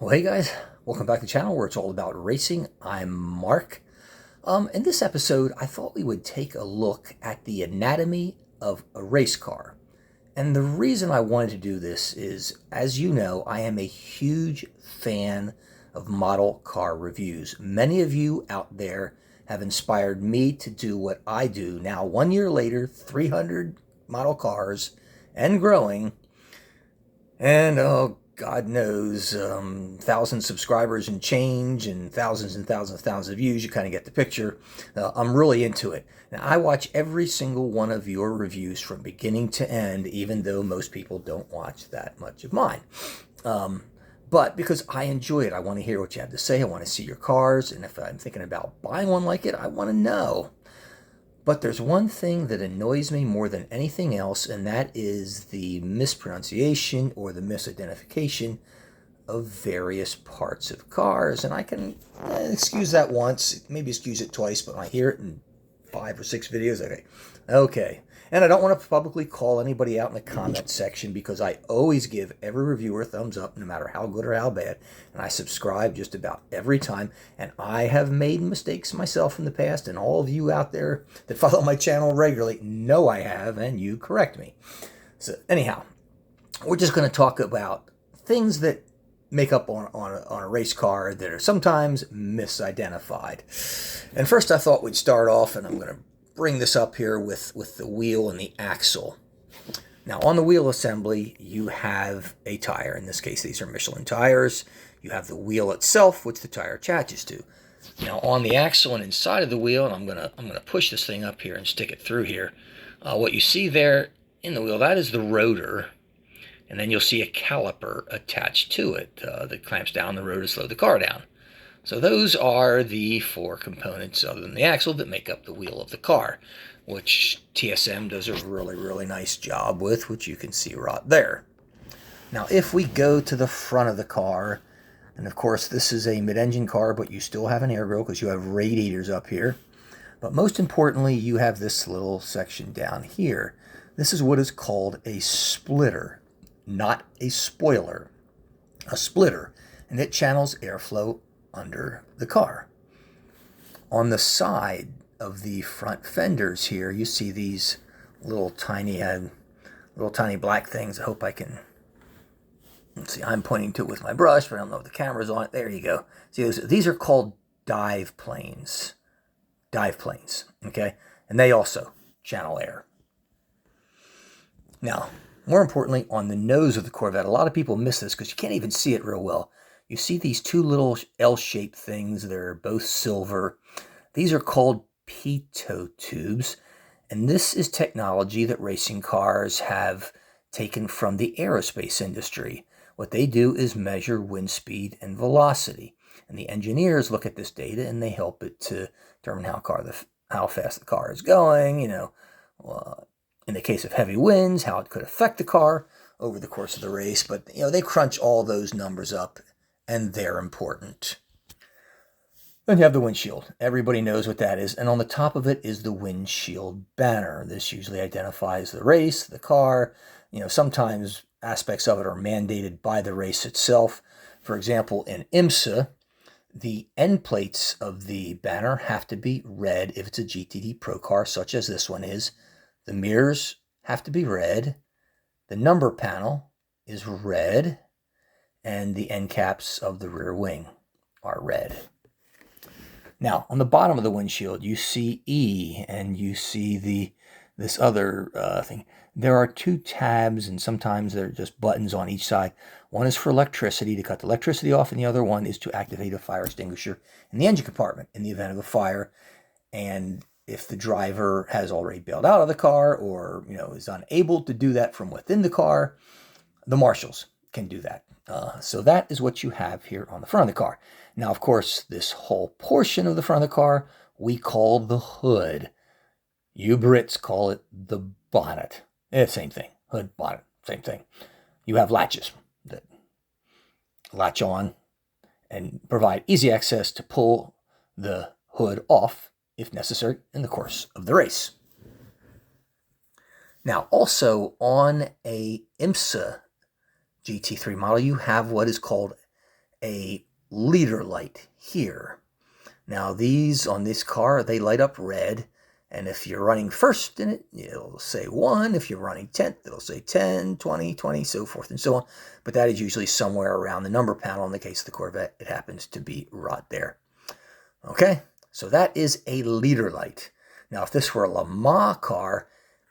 Well, hey guys, welcome back to the channel where it's all about racing. I'm Mark. In this episode, I thought we would take a look at the anatomy of a race car. And the reason I wanted to do this is, as you know, I am a huge fan of model car reviews. Many of you out there have inspired me to do what I do. Now, 1 year later, 300 model cars and growing. And oh, God knows, 1,000 subscribers and change and thousands of views. You kind of get the picture. I'm really into it. Now, I watch every single one of your reviews from beginning to end, even though most people don't watch that much of mine. But because I enjoy it, I want to hear what you have to say. I want to see your cars. And if I'm thinking about buying one like it, I want to know. But there's one thing that annoys me more than anything else, and that is the mispronunciation or the misidentification of various parts of cars. And I can excuse that once, maybe excuse it twice, but I hear it in 5 or 6 videos. Okay. And I don't want to publicly call anybody out in the comment section because I always give every reviewer a thumbs up, no matter how good or how bad. And I subscribe just about every time. And I have made mistakes myself in the past. And all of you out there that follow my channel regularly know I have, and you correct me. So anyhow, we're just going to talk about things that make up on a race car that are sometimes misidentified. And first I thought we'd start off, and I'm going to bring this up here with the wheel and the axle. Now, on the wheel assembly, you have a tire. In this case, these are Michelin tires. You have the wheel itself, which the tire attaches to. Now, on the axle and inside of the wheel, and I'm gonna push this thing up here and stick it through here. What you see there in the wheel, that is the rotor, and then you'll see a caliper attached to it that clamps down the rotor to slow the car down. So those are the 4 components other than the axle that make up the wheel of the car, which TSM does a really nice job with, which you can see right there. Now, if we go to the front of the car, and of course this is a mid-engine car, but you still have an air grill because you have radiators up here. But most importantly, you have this little section down here. This is what is called a splitter, not a spoiler. A splitter, and it channels airflow under the car. On the side of the front fenders here, you see these little tiny black things. I hope I can, let's see, I'm pointing to it with my brush, but I don't know if the camera's on it. There you go. See, these are called dive planes. Dive planes, okay? And they also channel air. Now, more importantly, on the nose of the Corvette, a lot of people miss this because you can't even see it real well. You see these 2 little L-shaped things. They're both silver. These are called pitot tubes, and this is technology that racing cars have taken from the aerospace industry. What they do is measure wind speed and velocity, and the engineers look at this data and they help it to determine how fast the car is going. In the case of heavy winds, how it could affect the car over the course of the race. But they crunch all those numbers up, and they're important. Then you have the windshield. Everybody knows what that is. And on the top of it is the windshield banner. This usually identifies the race, the car. Sometimes aspects of it are mandated by the race itself. For example, in IMSA, the end plates of the banner have to be red if it's a GT3 Pro car, such as this one is. The mirrors have to be red. The number panel is red. And the end caps of the rear wing are red. Now, on the bottom of the windshield, you see E, and you see this other thing. There are 2 tabs, and sometimes they're just buttons on each side. One is for electricity, to cut the electricity off, and the other one is to activate a fire extinguisher in the engine compartment in the event of a fire. And if the driver has already bailed out of the car or is unable to do that from within the car, the marshals can do that. So that is what you have here on the front of the car. Now, of course, this whole portion of the front of the car we call the hood. You Brits call it the bonnet. Same thing. Hood, bonnet, same thing. You have latches that latch on and provide easy access to pull the hood off if necessary in the course of the race. Now, also on a IMSA GT3 model, you have what is called a leader light here. Now these on this car, they light up red. And if you're running first in it, it'll say 1. If you're running 10th, it'll say 10, 20, 20, so forth and so on. But that is usually somewhere around the number panel. In the case of the Corvette, it happens to be right there. Okay, so that is a leader light. Now, if this were a Le Mans car,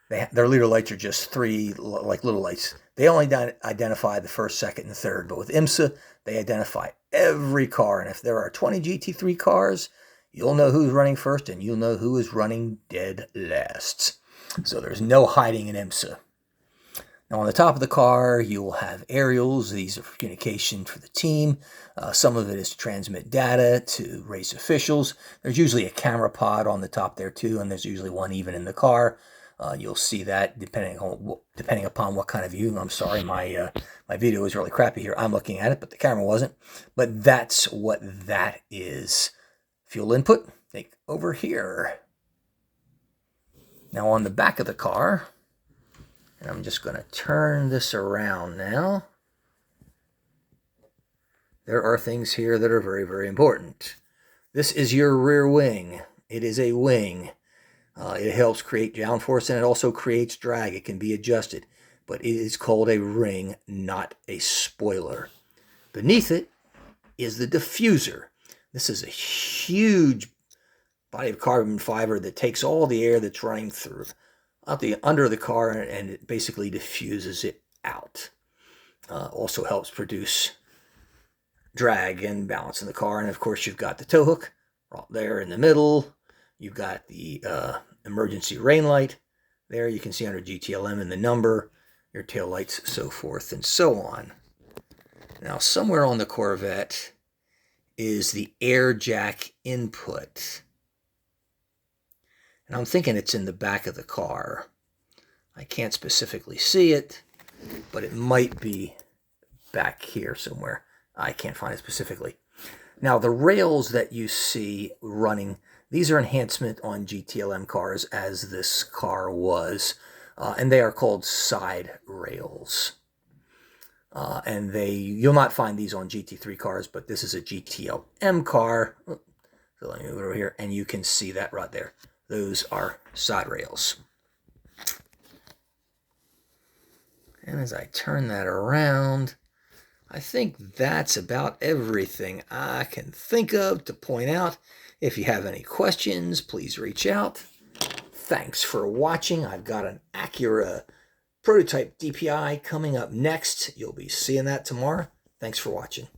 their leader lights are just 3 like little lights. They only identify the first, second, and third. But with IMSA, they identify every car. And if there are 20 GT3 cars, you'll know who's running first, and you'll know who is running dead last. So there's no hiding in IMSA. Now on the top of the car, you will have aerials. These are for communication for the team. Some of it is to transmit data to race officials. There's usually a camera pod on the top there too, and there's usually one even in the car. You'll see that depending upon what kind of view. I'm sorry, my video is really crappy here. I'm looking at it, but the camera wasn't. But that's what that is. Fuel input, take over here. Now on the back of the car, and I'm just going to turn this around now. There are things here that are very, very important. This is your rear wing. It is a wing. It helps create downforce, and it also creates drag. It can be adjusted, but it is called a ring, not a spoiler. Beneath it is the diffuser. This is a huge body of carbon fiber that takes all the air that's running through under the car, and it basically diffuses it out. Also helps produce drag and balance in the car. And of course, you've got the tow hook right there in the middle. You've got the emergency rain light there. You can see under GTLM and the number, your tail lights, so forth and so on. Now, somewhere on the Corvette is the air jack input. And I'm thinking it's in the back of the car. I can't specifically see it, but it might be back here somewhere. I can't find it specifically. Now, the rails that you see running, these are enhancement on GTLM cars, as this car was, and they are called side rails. And you'll not find these on GT3 cars, but this is a GTLM car. So let me move it over here, and you can see that right there. Those are side rails. And as I turn that around, I think that's about everything I can think of to point out. If you have any questions, please reach out. Thanks for watching. I've got an Acura prototype DPI coming up next. You'll be seeing that tomorrow. Thanks for watching.